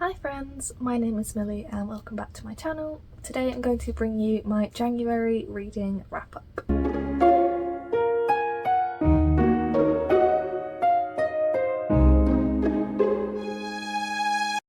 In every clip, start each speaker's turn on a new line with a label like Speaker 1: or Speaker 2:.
Speaker 1: Hi friends, my name is Millie and welcome back to my channel. Today I'm going to bring you my January reading wrap up.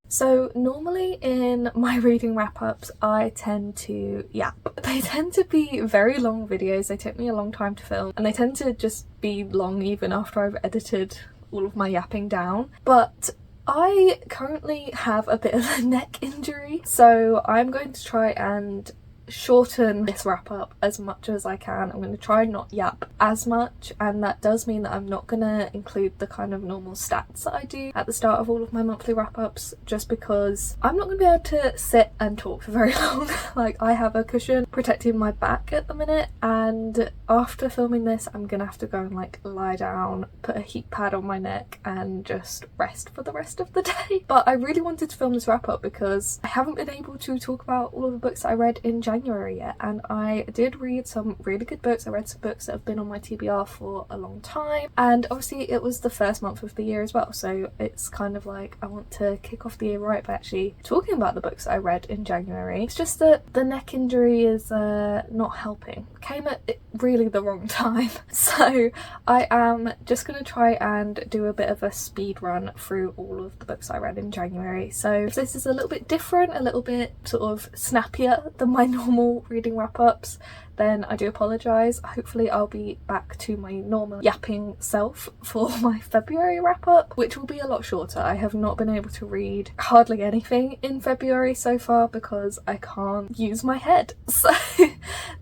Speaker 1: So normally in my reading wrap-ups I tend to yap. They tend to be very long videos, they take me a long time to film, and they tend to just be long even after I've edited all of my yapping down. But I currently have a bit of a neck injury, so I'm going to try and shorten this wrap up as much as I can. I'm going to try and not yap as much, and that does mean that I'm not going to include the kind of normal stats that I do at the start of all of my monthly wrap ups, just because I'm not going to be able to sit and talk for very long. Like, I have a cushion protecting my back at the minute, and after filming this I'm going to have to go and like lie down, put a heat pad on my neck and just rest for the rest of the day. But I really wanted to film this wrap up because I haven't been able to talk about all of the books that I read in January yet, and I did read some really good books. I read some books that have been on my TBR for a long time, and obviously it was the first month of the year as well, so it's kind of like I want to kick off the year right by actually talking about the books that I read in January. It's just that the neck injury is not helping. Came at really the wrong time. So I am just going to try and do a bit of a speed run through all of the books I read in January. So if this is a little bit different, a little bit sort of snappier than my normal reading wrap-ups, then I do apologise. Hopefully I'll be back to my normal yapping self for my February wrap-up, which will be a lot shorter. I have not been able to read hardly anything in February so far because I can't use my head. So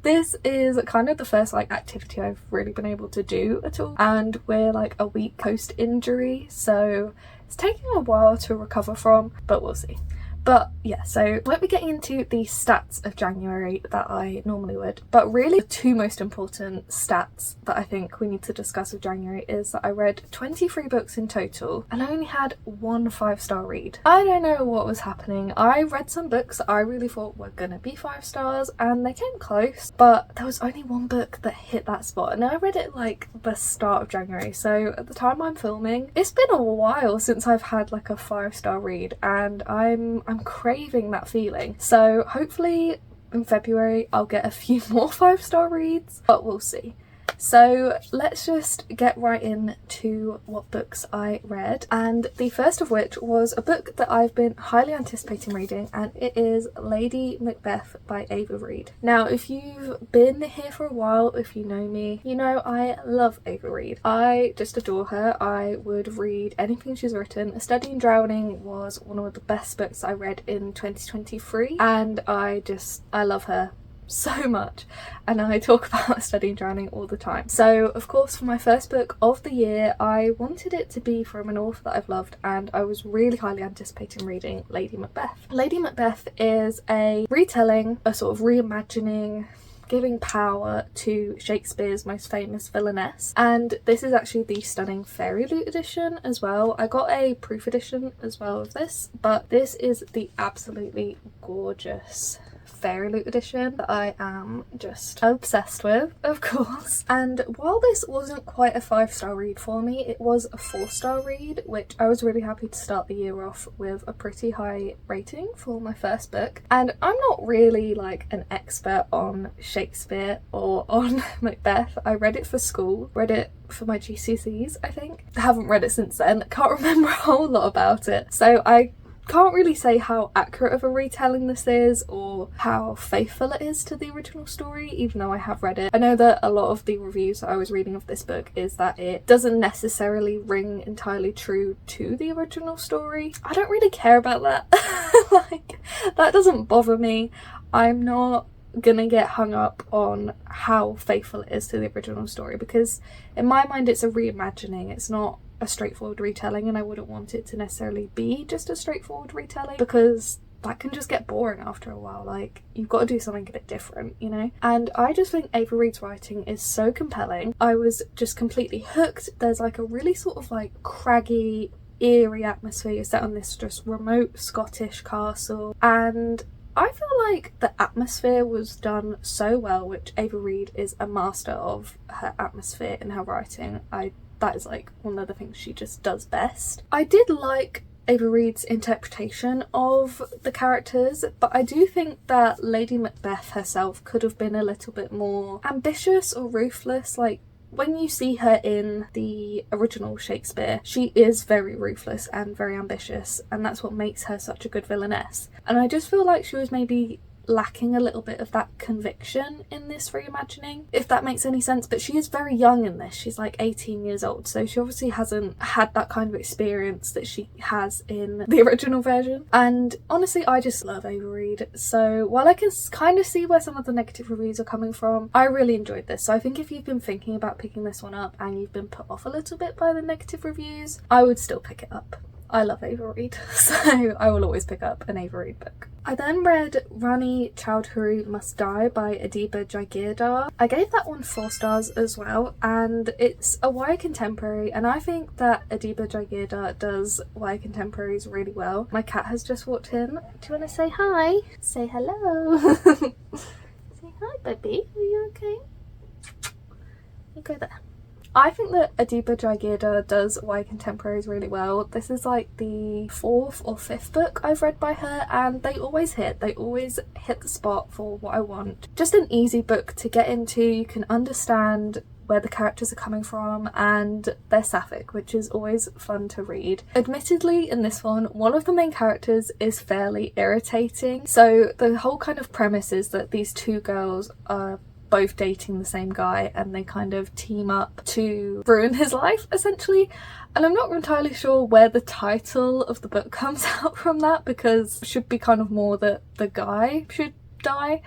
Speaker 1: this is kind of the first like activity I've really been able to do at all, and we're like a week post injury, so it's taking a while to recover from, but we'll see. But yeah, so won't be getting into the stats of January that I normally would, but really the two most important stats that I think we need to discuss of January is that I read 23 books in total and I only had one 5-star read. I don't know what was happening. I read some books that I really thought were gonna be 5 stars and they came close, but there was only one book that hit that spot, and I read it like the start of January, so at the time I'm filming it's been a while since I've had like a 5-star read, and I'm craving that feeling. So hopefully in February I'll get a few more 5-star reads, but we'll see. So let's just get right into what books I read, and the first of which was a book that I've been highly anticipating reading, and it is Lady Macbeth by Ava Reid. Now, if you've been here for a while, if you know me, you know I love Ava Reid. I just adore her. I would read anything she's written. A Study in Drowning was one of the best books I read in 2023, and I love her so much, and I talk about Studying Drowning all the time. So of course for my first book of the year I wanted it to be from an author that I've loved, and I was really highly anticipating reading Lady Macbeth. Lady Macbeth is a retelling, a sort of reimagining, giving power to Shakespeare's most famous villainess, and this is actually the stunning Fairy Loot edition as well. I got a proof edition as well of this, but this is the absolutely gorgeous Fairy Loot edition that I am just obsessed with, of course. And while this wasn't quite a 5-star read for me, it was a 4-star read, which I was really happy to start the year off with a pretty high rating for my first book. And I'm not really like an expert on Shakespeare or on Macbeth. I read it for school, read it for my GCSEs I think. I haven't read it since then, can't remember a whole lot about it, so I can't really say how accurate of a retelling this is or how faithful it is to the original story, even though I have read it. I know that a lot of the reviews that I was reading of this book is that it doesn't necessarily ring entirely true to the original story. I don't really care about that. Like, that doesn't bother me. I'm not gonna get hung up on how faithful it is to the original story, because in my mind it's a reimagining, it's not a straightforward retelling, and I wouldn't want it to necessarily be just a straightforward retelling because that can just get boring after a while. Like, you've got to do something a bit different, you know? And I just think Ava Reid's writing is so compelling. I was just completely hooked. There's like a really sort of like craggy, eerie atmosphere set on this just remote Scottish castle, and I feel like the atmosphere was done so well, which Ava Reid is a master of her atmosphere in her writing. That is like one of the things she just does best. I did like Ava Reid's interpretation of the characters, but I do think that Lady Macbeth herself could have been a little bit more ambitious or ruthless. Like, when you see her in the original Shakespeare, she is very ruthless and very ambitious, and that's what makes her such a good villainess. And I just feel like she was maybe lacking a little bit of that conviction in this reimagining, if that makes any sense. But she is very young in this. She's like 18 years old, so she obviously hasn't had that kind of experience that she has in the original version. And honestly, I just love Ava Reid, so while I can kind of see where some of the negative reviews are coming from, I really enjoyed this. So I think if you've been thinking about picking this one up and you've been put off a little bit by the negative reviews, I would still pick it up. I love Ava Reid, so I will always pick up an Ava Reid book. I then read Rani Chowdhury Must Die by Adiba Jaigirdar. I gave that one 4 stars as well, and it's a YA contemporary, and I think that Adiba Jaigirdar does YA contemporaries really well. My cat has just walked in. Do you want to say hi? Say hello. Say hi, baby. Are you okay? You go there. I think that Adiba Jaigirdar does YA contemporaries really well. This is like the 4th or 5th book I've read by her, and they always hit the spot for what I want. Just an easy book to get into. You can understand where the characters are coming from, and they're sapphic, which is always fun to read. Admittedly, in this one of the main characters is fairly irritating. So the whole kind of premise is that these 2 girls are both dating the same guy, and they kind of team up to ruin his life, essentially. And I'm not entirely sure where the title of the book comes out from that, because it should be kind of more that the guy should die.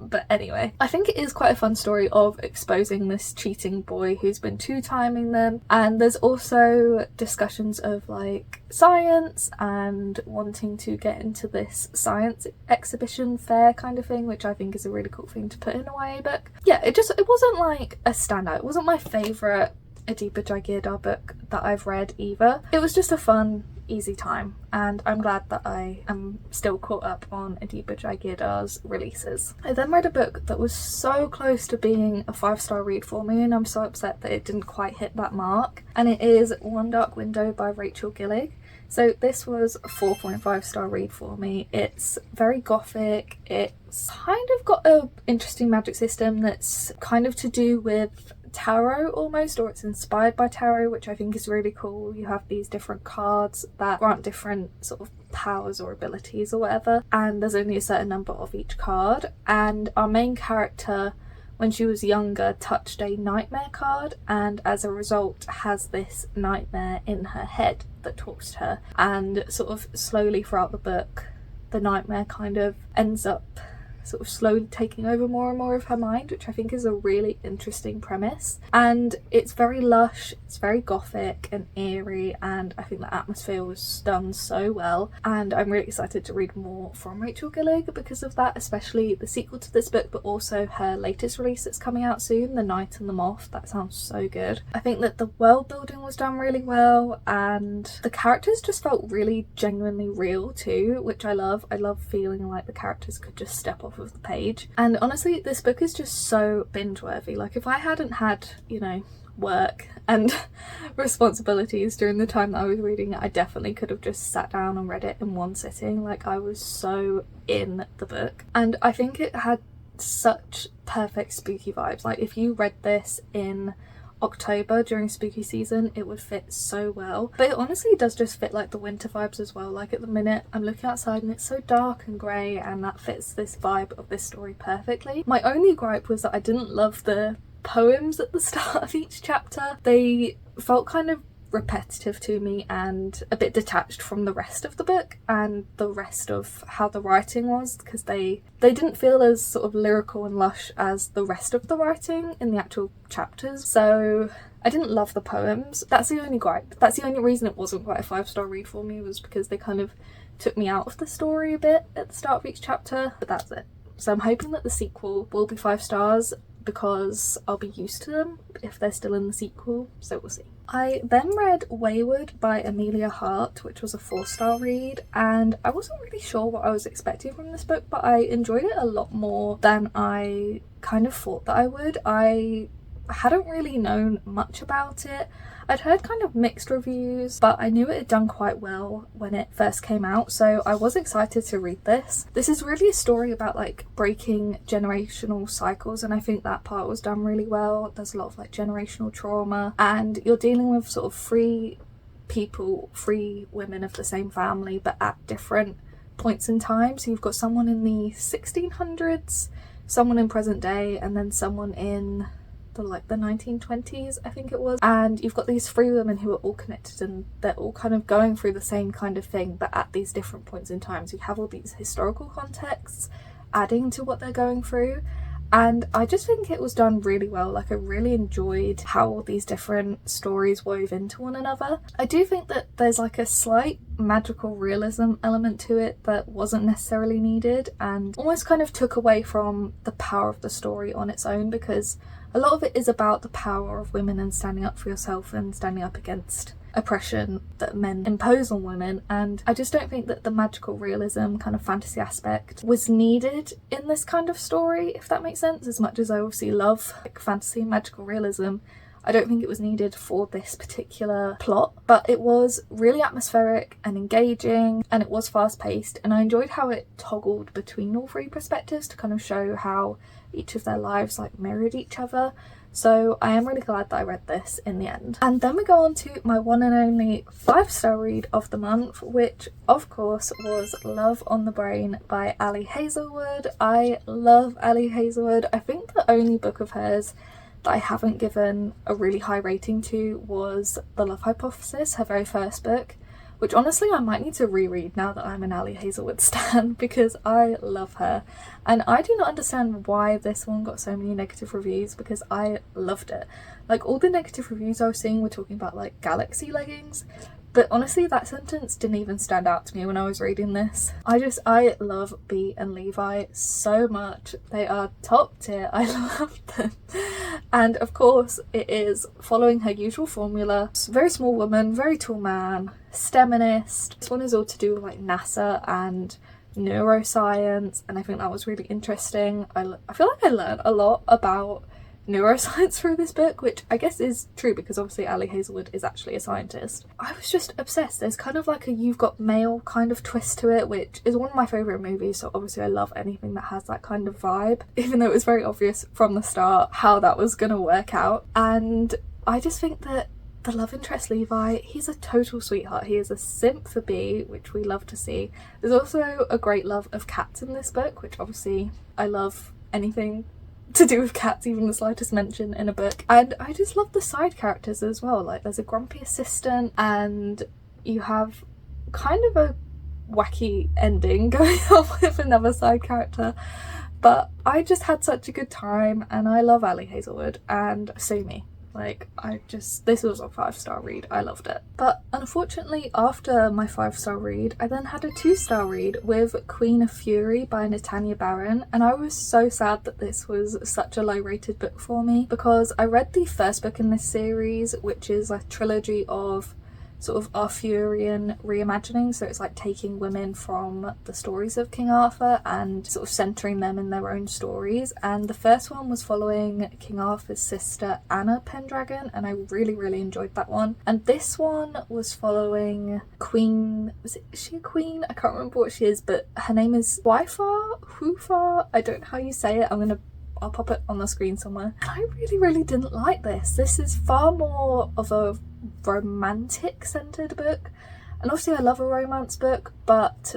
Speaker 1: But anyway, I think it is quite a fun story of exposing this cheating boy who's been 2-timing them. And there's also discussions of like science and wanting to get into this science exhibition fair kind of thing, which I think is a really cool thing to put in a YA book. Yeah, it wasn't like a standout. It wasn't my favourite Adiba Jaigirdar book that I've read either. It was just a fun, easy time, and I'm glad that I am still caught up on Adiba Jaigirdar's releases. I then read a book that was so close to being a 5-star read for me, and I'm so upset that it didn't quite hit that mark, and it is One Dark Window by Rachel Gillig. So this was a 4.5-star read for me. It's very gothic. It's kind of got an interesting magic system that's kind of to do with tarot almost, or it's inspired by tarot, which I think is really cool. You have these different cards that grant different sort of powers or abilities or whatever, and there's only a certain number of each card. And our main character, when she was younger, touched a nightmare card, and as a result has this nightmare in her head that talks to her, and sort of slowly throughout the book the nightmare kind of ends up sort of slowly taking over more and more of her mind, which I think is a really interesting premise. And it's very lush, it's very gothic and eerie, and I think the atmosphere was done so well, and I'm really excited to read more from Rachel Gillig because of that, especially the sequel to this book, but also her latest release that's coming out soon, The Night and the Moth. That sounds so good. I think that the world building was done really well, and the characters just felt really genuinely real too, which I love. I love feeling like the characters could just step off of the page. And honestly, this book is just so binge worthy. Like, if I hadn't had, you know, work and responsibilities during the time that I was reading it, I definitely could have just sat down and read it in one sitting. Like, I was so in the book, and I think it had such perfect spooky vibes. Like, if you read this in October during spooky season, it would fit so well. But it honestly does just fit like the winter vibes as well. Like, at the minute I'm looking outside and it's so dark and grey, and that fits this vibe of this story perfectly. My only gripe was that I didn't love the poems at the start of each chapter. They felt kind of repetitive to me and a bit detached from the rest of the book and the rest of how the writing was, because they didn't feel as sort of lyrical and lush as the rest of the writing in the actual chapters. So I didn't love the poems. That's the only gripe. That's the only reason it wasn't quite a 5-star read for me, was because they kind of took me out of the story a bit at the start of each chapter. But that's it. So I'm hoping that the sequel will be 5 stars, because I'll be used to them if they're still in the sequel, so we'll see. I then read Wayward by Amelia Hart, which was a 4-star read, and I wasn't really sure what I was expecting from this book, but I enjoyed it a lot more than I kind of thought that I would. I hadn't really known much about it, I'd heard kind of mixed reviews, but I knew it had done quite well when it first came out, so I was excited to read this. This is really a story about like breaking generational cycles, and I think that part was done really well. There's a lot of like generational trauma, and you're dealing with sort of three women of the same family, but at different points in time. So you've got someone in the 1600s, someone in present day, and then someone in the 1920s, I think it was. And you've got these three women who are all connected, and they're all kind of going through the same kind of thing, but at these different points in time. So you have all these historical contexts adding to what they're going through. And I just think it was done really well. Like, I really enjoyed how all these different stories wove into one another. I do think that there's like a slight magical realism element to it that wasn't necessarily needed, and almost kind of took away from the power of the story on its own, because a lot of it is about the power of women and standing up for yourself and standing up against oppression that men impose on women. And I just don't think that the magical realism kind of fantasy aspect was needed in this kind of story, if that makes sense. As much as I obviously love like fantasy and magical realism, I don't think it was needed for this particular plot, but it was really atmospheric and engaging, and it was fast paced, and I enjoyed how it toggled between all three perspectives to kind of show how each of their lives like mirrored each other. So I am really glad that I read this in the end. And then we go on to my one and only 5-star read of the month, which of course was Love on the Brain by Ali Hazelwood. I love Ali Hazelwood. I think the only book of hers that I haven't given a really high rating to was The Love Hypothesis, her very first book, which honestly I might need to reread now that I'm an Ali Hazelwood stan, because I love her. And I do not understand why this one got so many negative reviews, because I loved it. Like, all the negative reviews I was seeing were talking about like galaxy leggings, but honestly that sentence didn't even stand out to me when I was reading this. I love Bea and Levi so much. They are top tier. I love them. And of course it is following her usual formula. Very small woman, very tall man, STEMinist. This one is all to do with like NASA and neuroscience, and I think that was really interesting. I feel like I learned a lot about neuroscience through this book, which I guess is true because obviously Ali Hazelwood is actually a scientist. I was just obsessed. There's kind of like a You've Got Mail kind of twist to it, which is one of my favourite movies, so obviously I love anything that has that kind of vibe, even though it was very obvious from the start how that was going to work out. And I just think that the love interest Levi, he's a total sweetheart. He is a simp for Bea, which we love to see. There's also a great love of cats in this book, which obviously I love anything to do with cats, even the slightest mention in a book. And I just love the side characters as well. Like, there's a grumpy assistant, and you have kind of a wacky ending going on with another side character. But I just had such a good time, and I love Ali Hazelwood, and sue me. Like, this was a 5-star read. I loved it. But unfortunately, after my 5-star read, I then had a 2-star read with Queen of Fury by Natanya Baron, and I was so sad that this was such a low rated book for me, because I read the first book in this series, which is a trilogy of sort of Arthurian reimagining, so it's like taking women from the stories of King Arthur and sort of centering them in their own stories. And the first one was following King Arthur's sister Anna Pendragon, and I really enjoyed that one. And this one was following Queen, is she a queen? I can't remember what she is, but her name is Hufar. I don't know how you say it. I'll pop it on the screen somewhere. And I really didn't like this. This is far more of a romantic centered book, and obviously I love a romance book, but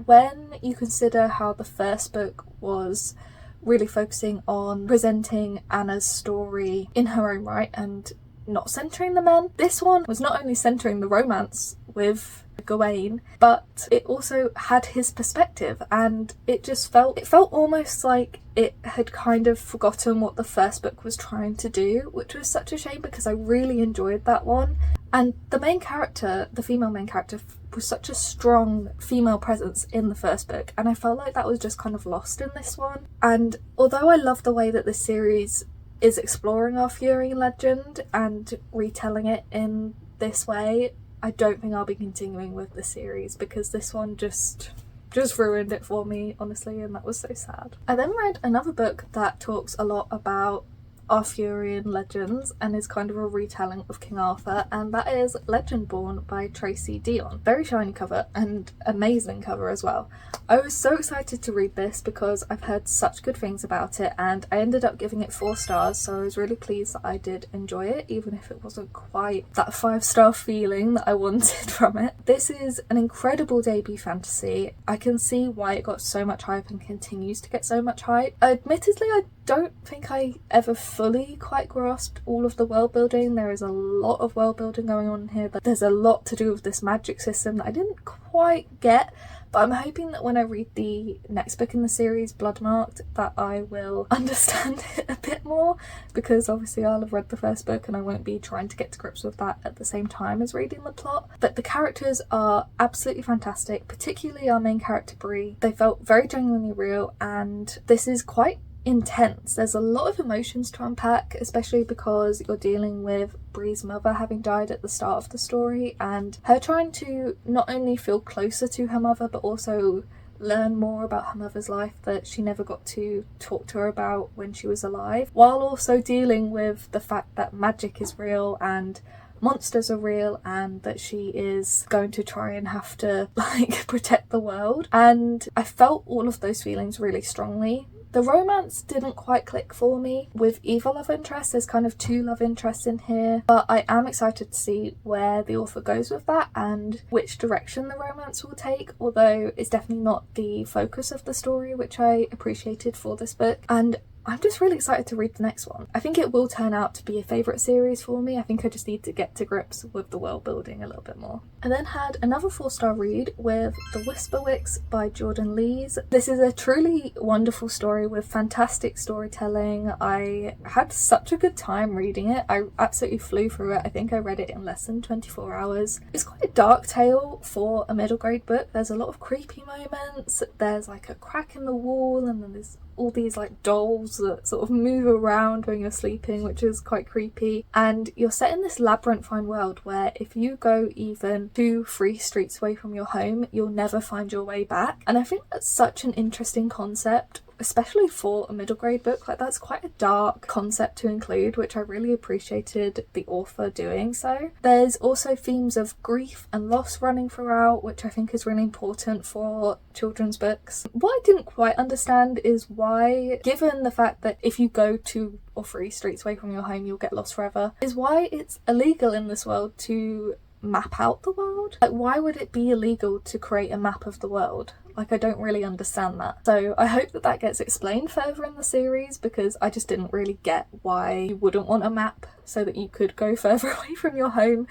Speaker 1: when you consider how the first book was really focusing on presenting Anna's story in her own right and not centering the men, this one was not only centering the romance with Gawain, but it also had his perspective, and it felt almost like it had kind of forgotten what the first book was trying to do, which was such a shame because I really enjoyed that one. And the main character, the female main character, was such a strong female presence in the first book, and I felt like that was just kind of lost in this one. And although I love the way that this series is exploring Arthurian legend and retelling it in this way, I don't think I'll be continuing with the series because this one just ruined it for me, honestly, and that was so sad. I then read another book that talks a lot about Arthurian legends and is kind of a retelling of King Arthur, and that is Legendborn by Tracy Deonn. Very shiny cover and amazing cover as well. I was so excited to read this because I've heard such good things about it, and I ended up giving it 4 stars, so I was really pleased that I did enjoy it, even if it wasn't quite that 5-star feeling that I wanted from it. This is an incredible debut fantasy. I can see why it got so much hype and continues to get so much hype. Admittedly, I don't think I ever fully quite grasped all of the world building. There is a lot of world building going on here, but there's a lot to do with this magic system that I didn't quite get. But I'm hoping that when I read the next book in the series, Bloodmarked, that I will understand it a bit more, because obviously I'll have read the first book and I won't be trying to get to grips with that at the same time as reading the plot. But the characters are absolutely fantastic, particularly our main character Bree. They felt very genuinely real, and this is quite intense. There's a lot of emotions to unpack, especially because you're dealing with Bree's mother having died at the start of the story, and her trying to not only feel closer to her mother but also learn more about her mother's life that she never got to talk to her about when she was alive, while also dealing with the fact that magic is real and monsters are real, and that she is going to try and have to protect the world. And I felt all of those feelings really strongly. The romance didn't quite click for me with either love interest. There's kind of 2 love interests in here, but I am excited to see where the author goes with that and which direction the romance will take, although it's definitely not the focus of the story, which I appreciated for this book. And I'm just really excited to read the next one. I think it will turn out to be a favourite series for me. I think I just need to get to grips with the world building a little bit more. I then had another 4-star read with The Whisperwicks by Jordan Lees. This is a truly wonderful story with fantastic storytelling. I had such a good time reading it. I absolutely flew through it. I think I read it in less than 24 hours. It's quite a dark tale for a middle grade book. There's a lot of creepy moments. There's like a crack in the wall, and then there's all these like dolls that sort of move around when you're sleeping, which is quite creepy. And you're set in this labyrinthine world where if you go even 2-3 streets away from your home, you'll never find your way back. And I think that's such an interesting concept, especially for a middle grade book. Like, that's quite a dark concept to include, which I really appreciated the author doing so. There's also themes of grief and loss running throughout, which I think is really important for children's books. What I didn't quite understand is why, given the fact that if you go 2 or 3 streets away from your home you'll get lost forever, is why it's illegal in this world to map out the world. Like, why would it be illegal to create a map of the world? Like, I don't really understand that. So I hope that that gets explained further in the series, because I just didn't really get why you wouldn't want a map so that you could go further away from your home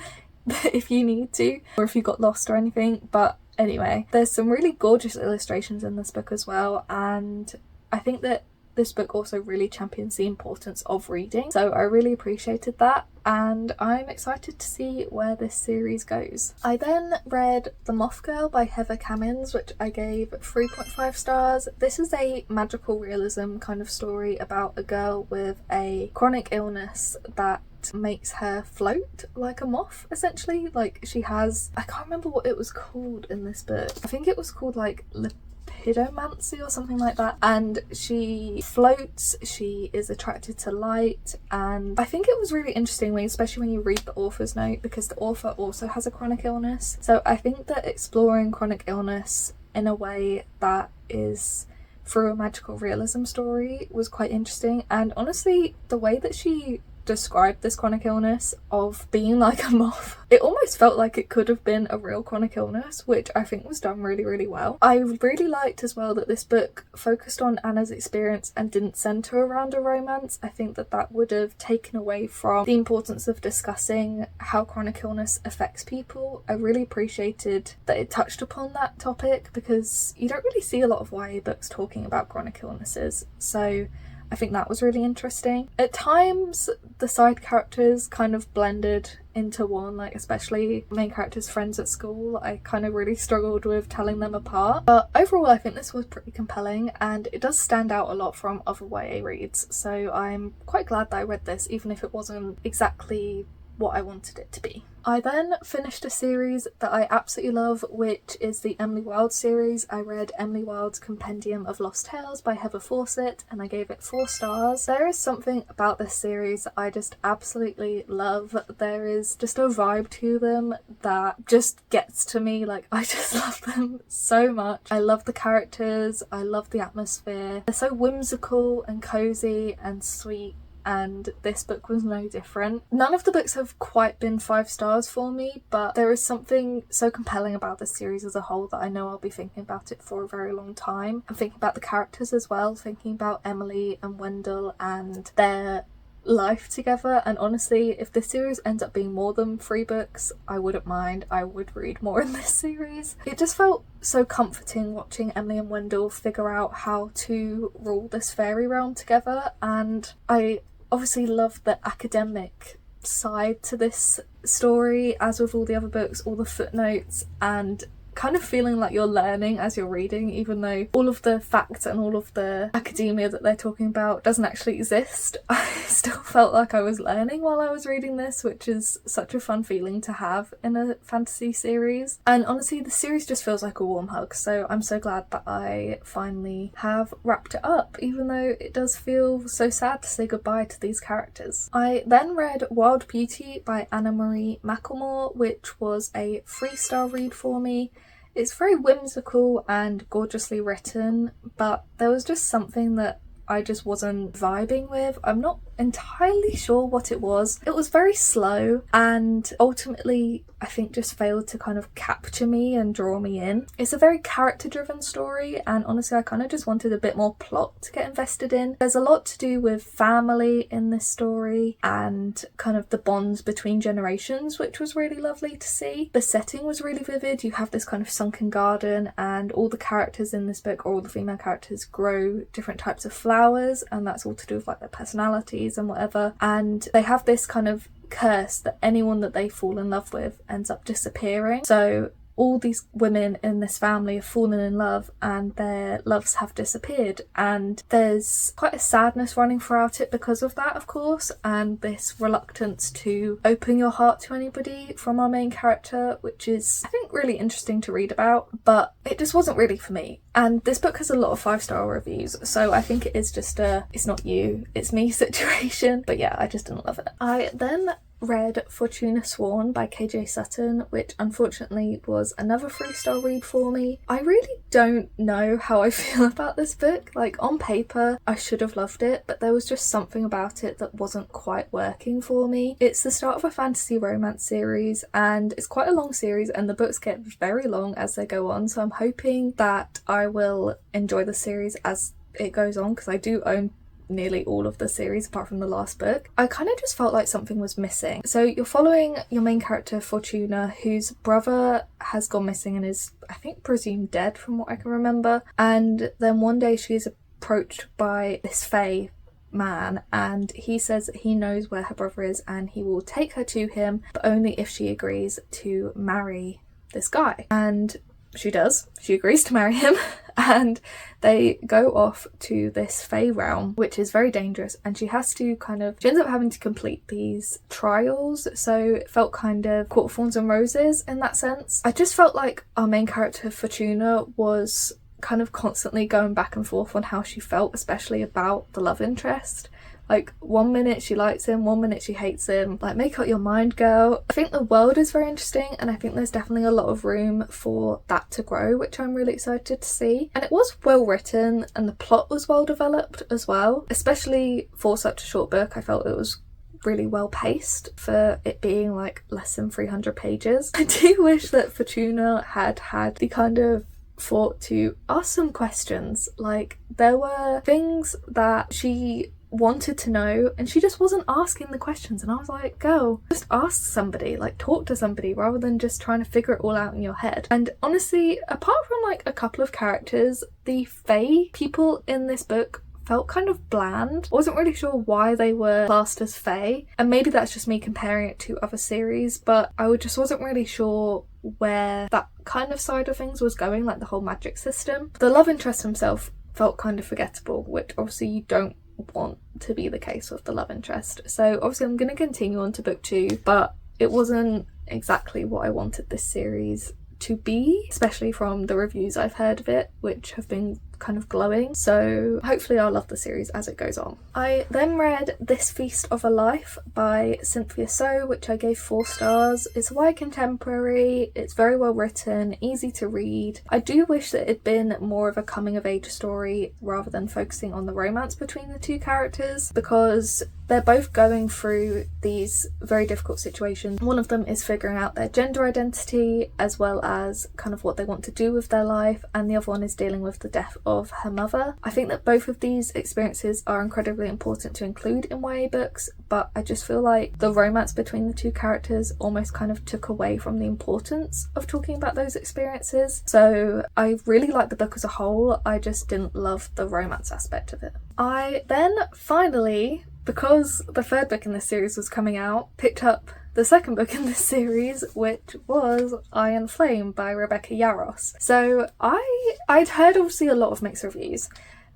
Speaker 1: if you need to, or if you got lost or anything. But anyway, there's some really gorgeous illustrations in this book as well, and I think that this book also really champions the importance of reading, so I really appreciated that, and I'm excited to see where this series goes. I then read The Moth Girl by Heather Kamins, which I gave 3.5 stars. This is a magical realism kind of story about a girl with a chronic illness that makes her float like a moth, essentially. Like, she has, I can't remember what it was called in this book. I think it was called like Lepidomancy or something like that, and she floats, she is attracted to light. And I think it was really interesting, especially when you read the author's note, because the author also has a chronic illness. So I think that exploring chronic illness in a way that is through a magical realism story was quite interesting. And honestly, the way that she described this chronic illness of being like a moth, it almost felt like it could have been a real chronic illness, which I think was done really, really well. I really liked as well that this book focused on Anna's experience and didn't centre around a romance. I think that that would have taken away from the importance of discussing how chronic illness affects people. I really appreciated that it touched upon that topic, because you don't really see a lot of YA books talking about chronic illnesses, so I think that was really interesting. At times, the side characters kind of blended into one, like especially main characters' friends at school. I kind of really struggled with telling them apart. But overall, I think this was pretty compelling, and it does stand out a lot from other YA reads. So I'm quite glad that I read this, even if it wasn't exactly what I wanted it to be. I then finished a series that I absolutely love, which is the Emily Wilde series. I read Emily Wilde's Compendium of Lost Tales by Heather Fawcett and I gave it 4 stars. There is something about this series that I just absolutely love. There is just a vibe to them that just gets to me. Like, I just love them so much. I love the characters, I love the atmosphere. They're so whimsical and cozy and sweet, and this book was no different. None of the books have quite been 5 stars for me, but there is something so compelling about this series as a whole that I know I'll be thinking about it for a very long time. I'm thinking about the characters as well, thinking about Emily and Wendell and their life together, and honestly, if this series ends up being more than 3 books, I wouldn't mind. I would read more in this series. It just felt so comforting watching Emily and Wendell figure out how to rule this fairy realm together, and I obviously love the academic side to this story, as with all the other books, all the footnotes and kind of feeling like you're learning as you're reading, even though all of the facts and all of the academia that they're talking about doesn't actually exist. I still felt like I was learning while I was reading this, which is such a fun feeling to have in a fantasy series. And honestly, the series just feels like a warm hug, so I'm so glad that I finally have wrapped it up, even though it does feel so sad to say goodbye to these characters. I then read Wild Beauty by Anna Marie McLemore, which was a 3-star read for me. It's very whimsical and gorgeously written, but there was just something that I just wasn't vibing with. I'm not entirely sure what it was. It was very slow and ultimately I think just failed to kind of capture me and draw me in. It's a very character driven story, and honestly I kind of just wanted a bit more plot to get invested in. There's a lot to do with family in this story and kind of the bonds between generations, which was really lovely to see. The setting was really vivid. You have this kind of sunken garden and all the characters in this book, or all the female characters, grow different types of flowers, and that's all to do with like their personalities and whatever, and they have this kind of curse that anyone that they fall in love with ends up disappearing. So all these women in this family have fallen in love and their loves have disappeared, and there's quite a sadness running throughout it because of that, of course, and this reluctance to open your heart to anybody from our main character, which is, I think, really interesting to read about, but it just wasn't really for me. And this book has a lot of 5-star reviews, so I think it is just a it's not you, it's me situation. But yeah, I just didn't love it. I then read Fortuna Sworn by KJ Sutton, which unfortunately was another 3-star read for me. I really don't know how I feel about this book. Like, on paper I should have loved it, but there was just something about it that wasn't quite working for me. It's the start of a fantasy romance series and it's quite a long series, and the books get very long as they go on, so I'm hoping that I will enjoy the series as it goes on, because I do own nearly all of the series apart from the last book. I kind of just felt like something was missing. So you're following your main character Fortuna, whose brother has gone missing and is, I think, presumed dead from what I can remember, and then one day she is approached by this fae man, and he says that he knows where her brother is and he will take her to him, but only if she agrees to marry this guy. And she does. She agrees to marry him and they go off to this fae realm, which is very dangerous, and she ends up having to complete these trials, so it felt kind of Court of Thorns and Roses in that sense. I just felt like our main character Fortuna was kind of constantly going back and forth on how she felt, especially about the love interest. Like, 1 minute she likes him, 1 minute she hates him. Like, make up your mind, girl. I think the world is very interesting, and I think there's definitely a lot of room for that to grow, which I'm really excited to see. And it was well written, and the plot was well developed as well. Especially for such a short book, I felt it was really well paced for it being like less than 300 pages. I do wish that Fortuna had the kind of thought to ask some questions. Like, there were things that she wanted to know and she just wasn't asking the questions, and I was like, girl, just ask somebody, like talk to somebody, rather than just trying to figure it all out in your head. And honestly, apart from like a couple of characters, the fae people in this book felt kind of bland. I wasn't really sure why they were classed as fae, and maybe that's just me comparing it to other series, but I just wasn't really sure where that kind of side of things was going, like the whole magic system. The love interest himself felt kind of forgettable, which obviously you don't want to be the case with the love interest. So obviously I'm going to continue on to book 2, but it wasn't exactly what I wanted this series to be, especially from the reviews I've heard of it, which have been kind of glowing. So hopefully I'll love the series as it goes on. I then read This Feast of a Life by Cynthia So, which I gave 4 stars. It's YA contemporary, it's very well written, easy to read. I do wish that it'd been more of a coming of age story rather than focusing on the romance between the 2 characters, because they're both going through these very difficult situations. One of them is figuring out their gender identity as well as kind of what they want to do with their life, and the other one is dealing with the death of her mother. I think that both of these experiences are incredibly important to include in YA books, but I just feel like the romance between the 2 characters almost kind of took away from the importance of talking about those experiences. So I really liked the book as a whole, I just didn't love the romance aspect of it. I then finally, because the 3rd book in this series was coming out, picked up the 2nd book in this series, which was Iron Flame by Rebecca Yarros. So I'd heard obviously a lot of mixed reviews.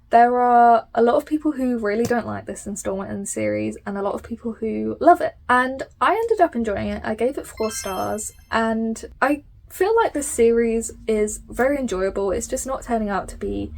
Speaker 1: There are a lot of people who really don't like this installment in the series and a lot of people who love it. And I ended up enjoying it. I gave it 4 stars and I feel like this series is very enjoyable. It's just not turning out to be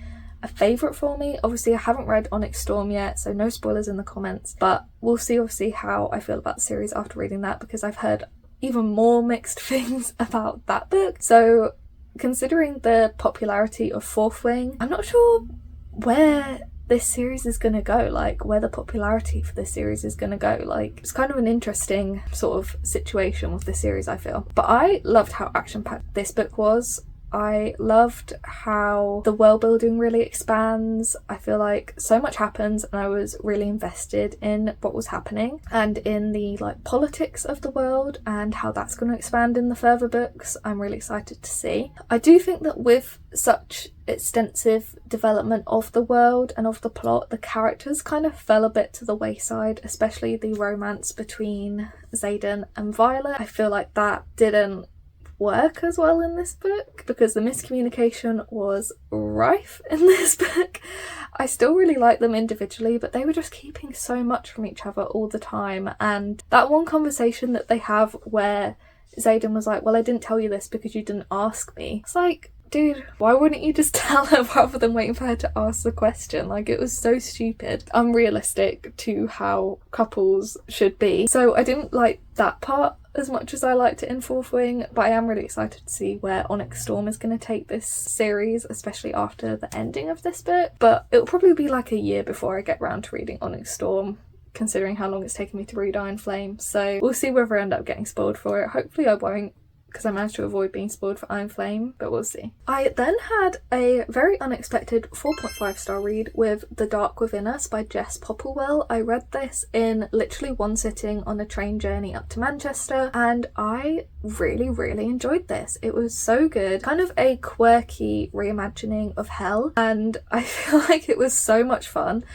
Speaker 1: a favourite for me. Obviously I haven't read Onyx Storm yet, so no spoilers in the comments, but we'll see obviously how I feel about the series after reading that, because I've heard even more mixed things about that book. So considering the popularity of Fourth Wing, I'm not sure where this series is gonna go, like where the popularity for this series is gonna go. Like, it's kind of an interesting sort of situation with this series, I feel. But I loved how action-packed this book was. I loved how the world building really expands. I feel like so much happens and I was really invested in what was happening and in the like politics of the world and how that's going to expand in the further books. I'm really excited to see. I do think that with such extensive development of the world and of the plot, the characters kind of fell a bit to the wayside, especially the romance between Xaden and Violet. I feel like that didn't work as well in this book because the miscommunication was rife in this book. I still really like them individually, but they were just keeping so much from each other all the time. And that one conversation that they have where Xaden was like, well, I didn't tell you this because you didn't ask me. It's like, dude, why wouldn't you just tell her rather than waiting for her to ask the question? Like, it was so stupid, unrealistic to how couples should be. So I didn't like that part as much as I liked it in Fourth Wing, but I am really excited to see where Onyx Storm is going to take this series, especially after the ending of this book. But it'll probably be like a year before I get round to reading Onyx Storm, considering how long it's taken me to read Iron Flame. So we'll see whether I end up getting spoiled for it. Hopefully I won't, because I managed to avoid being spoiled for Iron Flame, but we'll see. I then had a very unexpected 4.5 star read with The Dark Within Us by Jess Popplewell. I read this in literally one sitting on a train journey up to Manchester and I really enjoyed this. It was so good, kind of a quirky reimagining of Hell, and I feel like it was so much fun.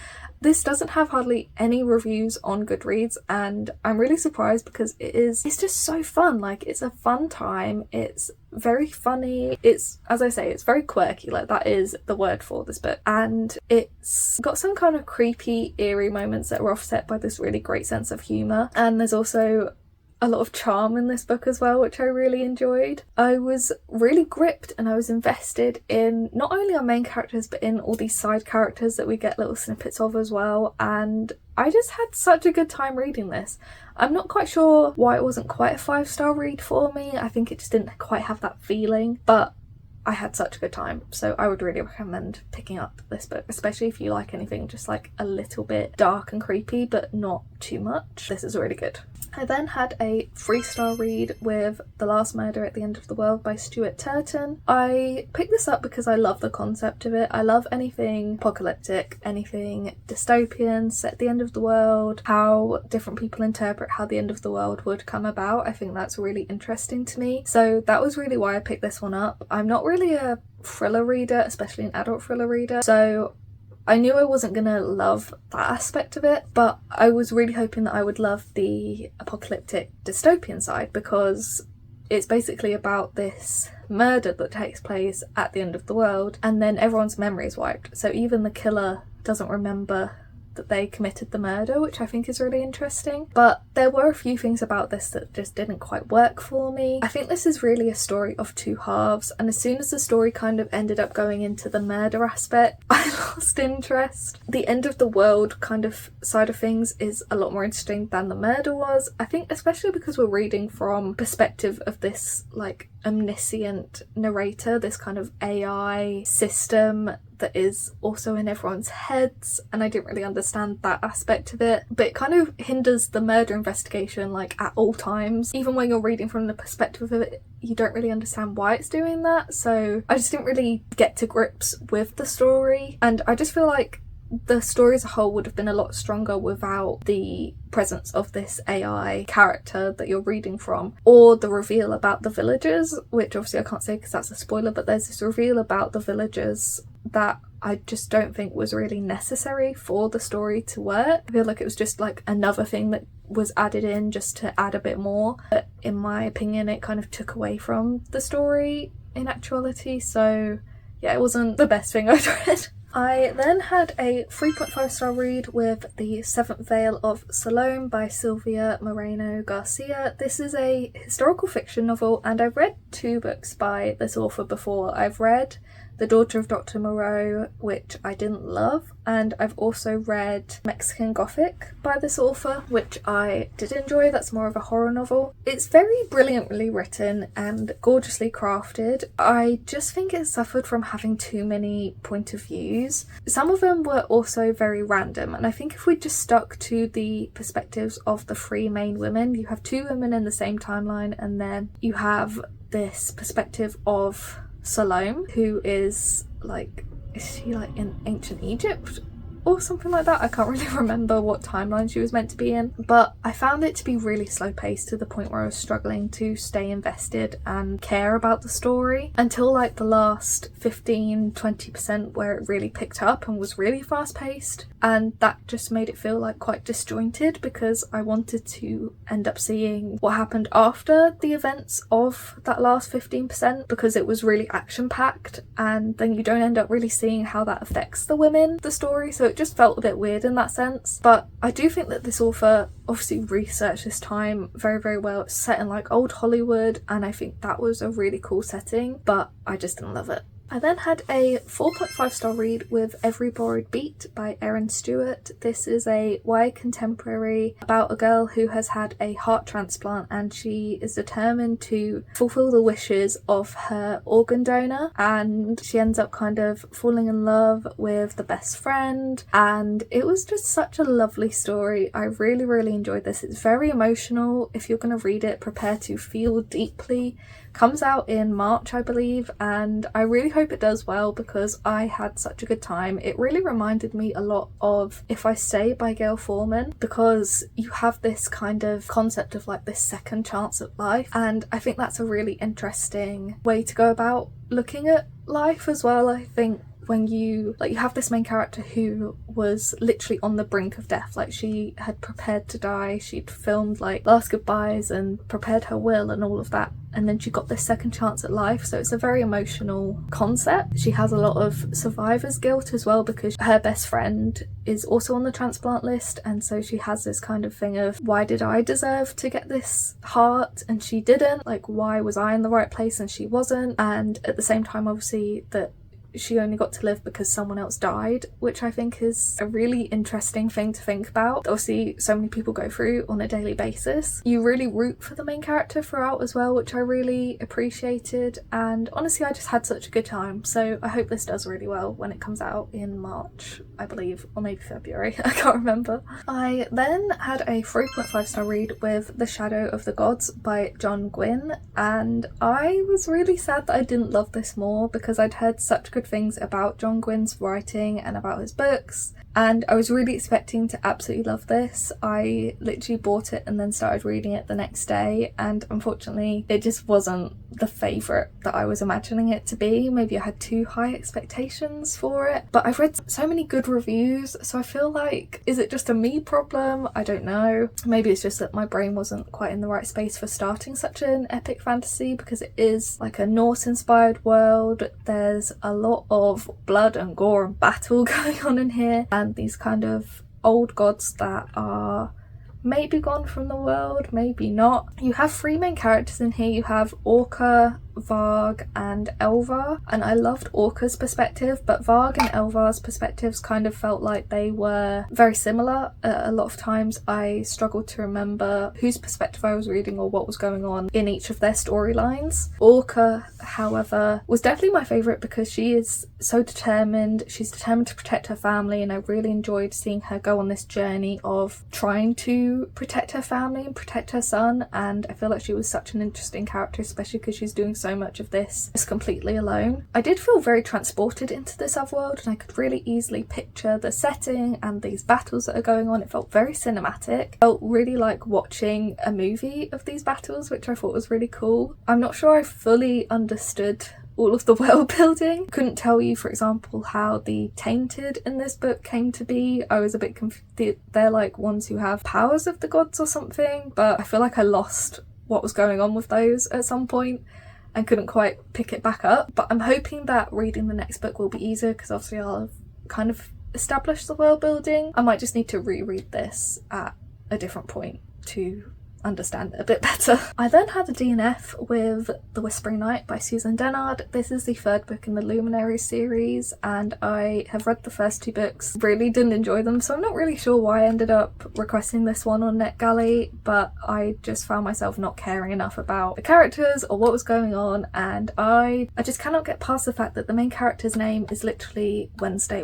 Speaker 1: This doesn't have hardly any reviews on Goodreads and I'm really surprised because it's just so fun. Like, it's a fun time, it's very funny, it's, as I say, it's very quirky, like that is the word for this book, and it's got some kind of creepy, eerie moments that are offset by this really great sense of humour, and there's also a lot of charm in this book as well, which I really enjoyed. I was really gripped and I was invested in not only our main characters but in all these side characters that we get little snippets of as well, and I just had such a good time reading this. I'm not quite sure why it wasn't quite a 5-star read for me. I think it just didn't quite have that feeling, but I had such a good time, so I would really recommend picking up this book, especially if you like anything just like a little bit dark and creepy but not too much. This is really good. I then had a 3-star read with The Last Murder at the End of the World by Stuart Turton. I picked this up because I love the concept of it. I love anything apocalyptic, anything dystopian, set at the end of the world, how different people interpret how the end of the world would come about. I think that's really interesting to me. So that was really why I picked this one up. I'm not really a thriller reader, especially an adult thriller reader, so I knew I wasn't gonna love that aspect of it, but I was really hoping that I would love the apocalyptic dystopian side, because it's basically about this murder that takes place at the end of the world and then everyone's memory is wiped. So even the killer doesn't remember that they committed the murder, which I think is really interesting. But there were a few things about this that just didn't quite work for me. I think this is really a story of two halves, and as soon as the story kind of ended up going into the murder aspect, I lost interest. The end of the world kind of side of things is a lot more interesting than the murder was. I think especially because we're reading from perspective of this like omniscient narrator, this kind of AI system that is also in everyone's heads, and I didn't really understand that aspect of it. But it kind of hinders the murder investigation like at all times. Even when you're reading from the perspective of it, you don't really understand why it's doing that. So I just didn't really get to grips with the story, and I just feel like the story as a whole would have been a lot stronger without the presence of this AI character that you're reading from, or the reveal about the villagers, which obviously I can't say because that's a spoiler, but there's this reveal about the villagers that I just don't think was really necessary for the story to work. I feel like it was just like another thing that was added in just to add a bit more, but in my opinion it kind of took away from the story in actuality. So yeah, it wasn't the best thing I'd read. I then had a 3.5 star read with The Seventh Veil of Salome by Silvia Moreno Garcia. This is a historical fiction novel, and I've read 2 books by this author before. I've read The Daughter of Dr. Moreau, which I didn't love, and I've also read Mexican Gothic by this author, which I did enjoy. That's more of a horror novel. It's very brilliantly written and gorgeously crafted. I just think it suffered from having too many point of views. Some of them were also very random, and I think if we just stuck to the perspectives of the 3 main women, you have 2 women in the same timeline, and then you have this perspective of Salome, who is she like in ancient Egypt or something like that? I can't really remember what timeline she was meant to be in, but I found it to be really slow paced to the point where I was struggling to stay invested and care about the story until like the last 15-20% where it really picked up and was really fast paced, and that just made it feel like quite disjointed because I wanted to end up seeing what happened after the events of that last 15% because it was really action packed, and then you don't end up really seeing how that affects the women, the story, so it just felt a bit weird in that sense. But I do think that this author obviously researched this time very, very well. It's set in like old Hollywood, and I think that was a really cool setting, but I just didn't love it. I then had a 4.5 star read with Every Borrowed Beat by Erin Stewart. This is a YA contemporary about a girl who has had a heart transplant, and she is determined to fulfill the wishes of her organ donor, and she ends up kind of falling in love with the best friend, and it was just such a lovely story. I really, really enjoyed this. It's very emotional. If you're going to read it, prepare to feel deeply. Comes out in March, I believe, and I really hope it does well because I had such a good time. It really reminded me a lot of If I Stay by Gail Forman, because you have this kind of concept of like this second chance at life, and I think that's a really interesting way to go about looking at life as well. I think when you have this main character who was literally on the brink of death, like she had prepared to die, she'd filmed like last goodbyes and prepared her will and all of that, and then she got this second chance at life. So it's a very emotional concept. She has a lot of survivor's guilt as well because her best friend is also on the transplant list, and so she has this kind of thing of, why did I deserve to get this heart and she didn't? Like, why was I in the right place and she wasn't? And at the same time, obviously, that she only got to live because someone else died, which I think is a really interesting thing to think about. Obviously, so many people go through on a daily basis. You really root for the main character throughout as well, which I really appreciated, and honestly I just had such a good time. So I hope this does really well when it comes out in March, I believe, or maybe February, I can't remember. I then had a 3.5 star read with The Shadow of the Gods by John Gwynne, and I was really sad that I didn't love this more because I'd heard such good things about John Gwynne's writing and about his books, and I was really expecting to absolutely love this. I literally bought it and then started reading it the next day, and unfortunately it just wasn't the favourite that I was imagining it to be. Maybe I had too high expectations for it, but I've read so many good reviews, so I feel like, is it just a me problem? I don't know. Maybe it's just that my brain wasn't quite in the right space for starting such an epic fantasy, because it is like a Norse inspired world. There's a lot of blood and gore and battle going on in here, and these kind of old gods that are maybe gone from the world, maybe not. You have 3 main characters in here. You have Orca, Varg and Elvar, and I loved Orca's perspective, but Varg and Elvar's perspectives kind of felt like they were very similar. A lot of times I struggled to remember whose perspective I was reading or what was going on in each of their storylines. Orca, however, was definitely my favourite because she is so determined. She's determined to protect her family, and I really enjoyed seeing her go on this journey of trying to protect her family and protect her son, and I feel like she was such an interesting character, especially because she's doing so much of this completely alone. I did feel very transported into this otherworld, and I could really easily picture the setting and these battles that are going on. It felt very cinematic. It felt really like watching a movie of these battles, which I thought was really cool. I'm not sure I fully understood all of the world building. Couldn't tell you, for example, how the Tainted in this book came to be. I was a bit confused. They're like ones who have powers of the gods or something, but I feel like I lost what was going on with those at some point and couldn't quite pick it back up. But I'm hoping that reading the next book will be easier because obviously I'll have kind of established the world building. I might just need to reread this at a different point to understand it a bit better. I then had a DNF with The Whispering Night by Susan Dennard. This is the 3rd book in the Luminary series, and I have read the first 2 books. Really didn't enjoy them, so I'm not really sure why I ended up requesting this one on NetGalley, but I just found myself not caring enough about the characters or what was going on, and I just cannot get past the fact that the main character's name is literally Wednesday.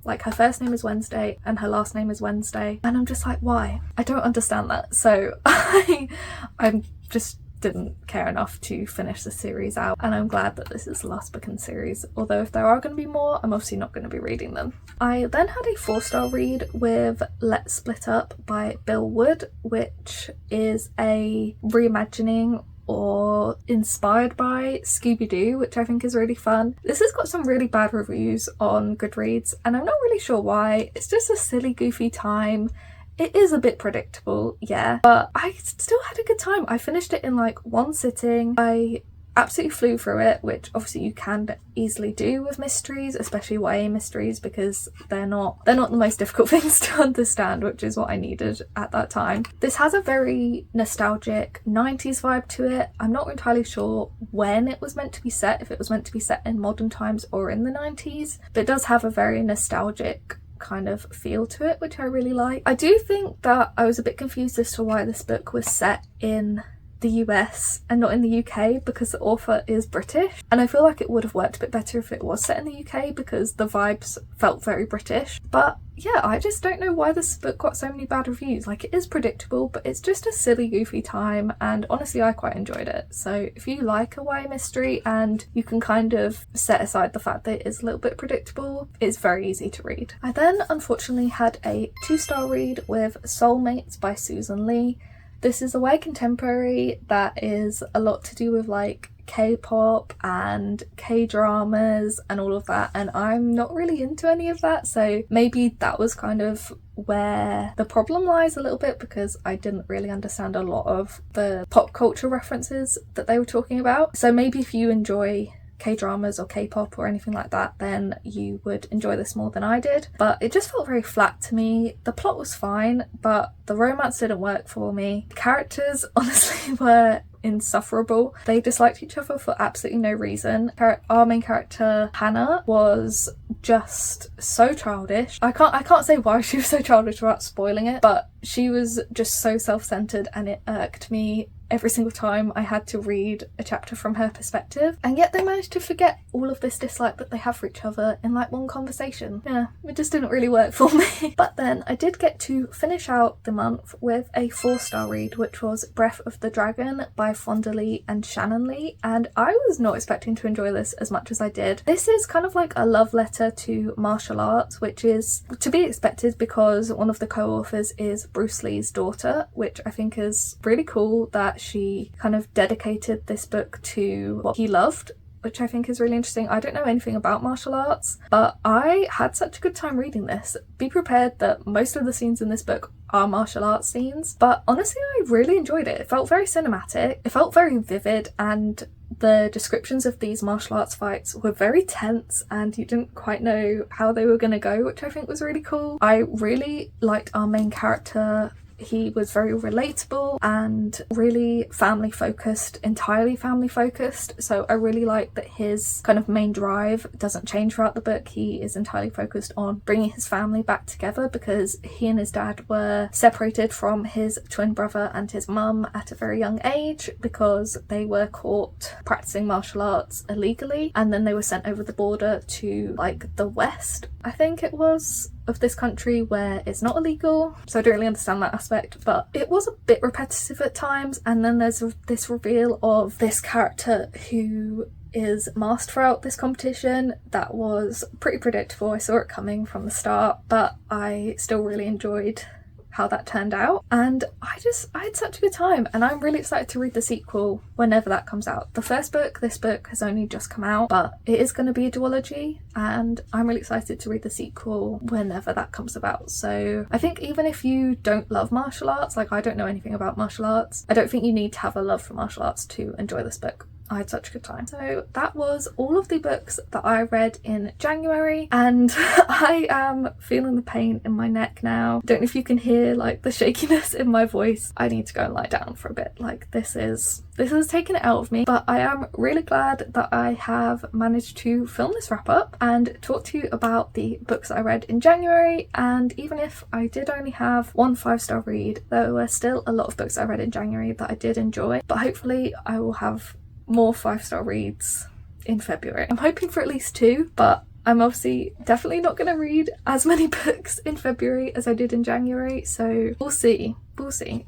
Speaker 1: Like, her first name is Wednesday and her last name is Wednesday, and I'm just like, why? I don't understand that. So I just didn't care enough to finish the series out, and I'm glad that this is the last book in the series, although if there are going to be more, I'm obviously not going to be reading them. I then had a 4-star read with Let's Split Up by Bill Wood, which is a reimagining or inspired by Scooby-Doo, which I think is really fun. This has got some really bad reviews on Goodreads, and I'm not really sure why. It's just a silly, goofy time. It is a bit predictable, yeah, but I still had a good time. I finished it in like one sitting. I absolutely flew through it, which obviously you can easily do with mysteries, especially YA mysteries, because they're not the most difficult things to understand, which is what I needed at that time. This has a very nostalgic 90s vibe to it. I'm not entirely sure when it was meant to be set, if it was meant to be set in modern times or in the 90s, but it does have a very nostalgic kind of feel to it, which I really like. I do think that I was a bit confused as to why this book was set in the US and not in the UK, because the author is British, and I feel like it would have worked a bit better if it was set in the UK because the vibes felt very British. But yeah, I just don't know why this book got so many bad reviews. Like, it is predictable, but it's just a silly, goofy time, and honestly I quite enjoyed it. So if you like a YA mystery and you can kind of set aside the fact that it is a little bit predictable, it's very easy to read. I then unfortunately had a 2-star read with Soulmates by Susan Lee. This is a YA contemporary that is a lot to do with like K-pop and K-dramas and all of that, and I'm not really into any of that, so maybe that was kind of where the problem lies a little bit, because I didn't really understand a lot of the pop culture references that they were talking about. So maybe if you enjoy K-dramas or K-pop or anything like that, then you would enjoy this more than I did. But it just felt very flat to me. The plot was fine, but the romance didn't work for me. The characters honestly were insufferable. They disliked each other for absolutely no reason. Our main character Hannah was just so childish. I can't say why she was so childish without spoiling it, but she was just so self-centered, and it irked me every single time I had to read a chapter from her perspective, and yet they managed to forget all of this dislike that they have for each other in like one conversation. Yeah, it just didn't really work for me. But then I did get to finish out the month with a 4-star read, which was Breath of the Dragon by Fonda Lee and Shannon Lee, and I was not expecting to enjoy this as much as I did. This is kind of like a love letter to martial arts, which is to be expected because one of the co-authors is Bruce Lee's daughter, which I think is really cool that she kind of dedicated this book to what he loved, which I think is really interesting. I don't know anything about martial arts, but I had such a good time reading this. Be prepared that most of the scenes in this book are martial arts scenes, but honestly I really enjoyed it. It felt very cinematic, it felt very vivid, and the descriptions of these martial arts fights were very tense and you didn't quite know how they were going to go, which I think was really cool. I really liked our main character. He was very relatable and really family focused, entirely family focused. So I really like that his kind of main drive doesn't change throughout the book. He is entirely focused on bringing his family back together because he and his dad were separated from his twin brother and his mum at a very young age because they were caught practicing martial arts illegally, and then they were sent over the border to like the west, I think it was, of this country where it's not illegal. So I don't really understand that aspect, but it was a bit repetitive at times. And then there's this reveal of this character who is masked throughout this competition that was pretty predictable. I saw it coming from the start, but I still really enjoyed how that turned out, and I had such a good time, and I'm really excited to read the sequel whenever that comes out. The first book, this book, has only just come out, but it is going to be a duology, and I'm really excited to read the sequel whenever that comes about. So I think even if you don't love martial arts, like I don't know anything about martial arts, I don't think you need to have a love for martial arts to enjoy this book. I had such a good time. So that was all of the books that I read in January, and I am feeling the pain in my neck now. Don't know if you can hear like the shakiness in my voice. I need to go and lie down for a bit. Like this has taken it out of me, but I am really glad that I have managed to film this wrap up and talk to you about the books I read in January. And even if I did only have one 5-star read, there were still a lot of books I read in January that I did enjoy, but hopefully I will have more 5-star reads in February. I'm hoping for at least 2, but I'm obviously definitely not going to read as many books in February as I did in January, so we'll see.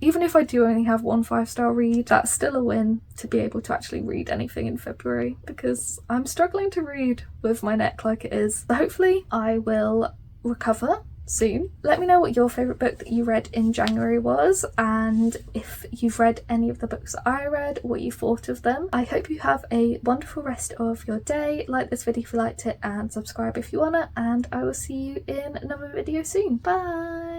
Speaker 1: Even if I do only have one 5-star read, that's still a win to be able to actually read anything in February, because I'm struggling to read with my neck like it is. So hopefully I will recover soon. Let me know what your favourite book that you read in January was, and if you've read any of the books that I read, what you thought of them. I hope you have a wonderful rest of your day. Like this video if you liked it, and subscribe if you wanna, and I will see you in another video soon. Bye!